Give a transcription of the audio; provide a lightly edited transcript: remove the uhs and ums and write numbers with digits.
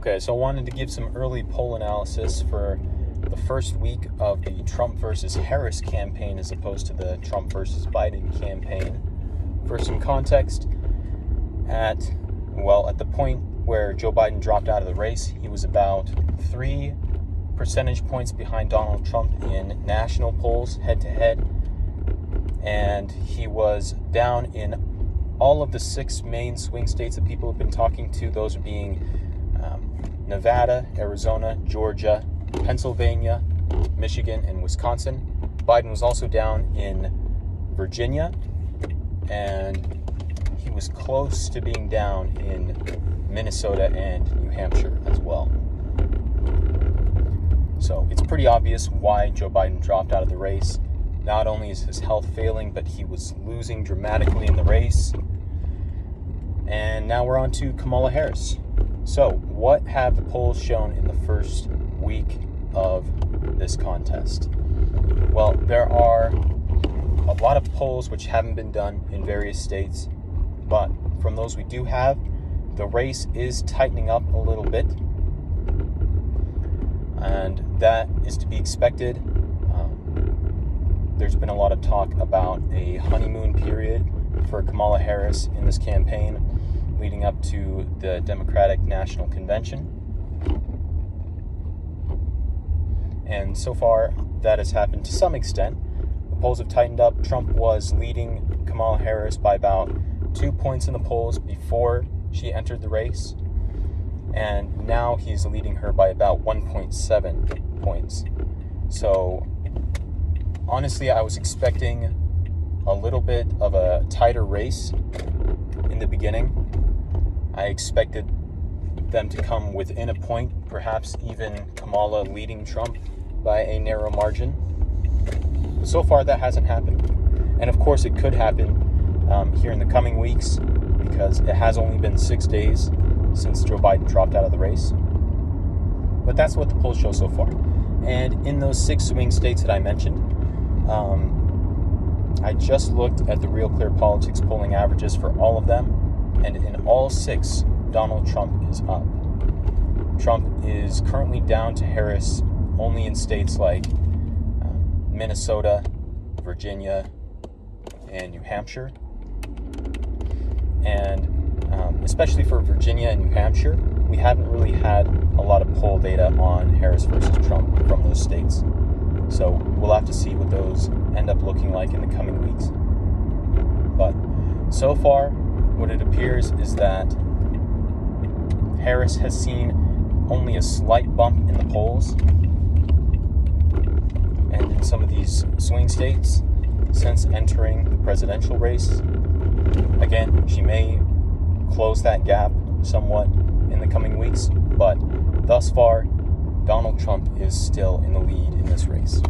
Okay, so I wanted to give some early poll analysis for the first week of the Trump versus Harris campaign as opposed to the Trump versus Biden campaign. For some context, at the point where Joe Biden dropped out of the race, he was about 3 percentage points behind Donald Trump in national polls head-to-head, and he was down in all of the 6 main swing states that people have been talking to, those being Nevada, Arizona, Georgia, Pennsylvania, Michigan, and Wisconsin. Biden was also down in Virginia, and he was close to being down in Minnesota and New Hampshire as well. So it's pretty obvious why Joe Biden dropped out of the race. Not only is his health failing, but he was losing dramatically in the race. And now we're on to Kamala Harris. So what have the polls shown in the first week of this contest? Well, there are a lot of polls which haven't been done in various states, but from those we do have, the race is tightening up a little bit, and that is to be expected. There's been a lot of talk about a honeymoon period for Kamala Harris in this campaign leading up to the Democratic National Convention. And so far, that has happened to some extent. The polls have tightened up. Trump was leading Kamala Harris by about 2 points in the polls before she entered the race. And now he's leading her by about 1.7 points. So, honestly, I was expecting a little bit of a tighter race in the beginning. I expected them to come within a point, perhaps even Kamala leading Trump by a narrow margin. So far, that hasn't happened. And of course, it could happen here in the coming weeks because it has only been 6 days since Joe Biden dropped out of the race. But that's what the polls show so far. And in those 6 swing states that I mentioned, I just looked at the Real Clear Politics polling averages for all of them, and in all 6, Donald Trump is up. Trump is currently down to Harris only in states like Minnesota, Virginia, and New Hampshire. And especially for Virginia and New Hampshire, we haven't really had a lot of poll data on Harris versus Trump from those states. So we'll have to see what those end up looking like in the coming weeks. But so far, what it appears is that Harris has seen only a slight bump in the polls and in some of these swing states since entering the presidential race. Again, she may close that gap somewhat in the coming weeks, but thus far, Donald Trump is still in the lead in this race.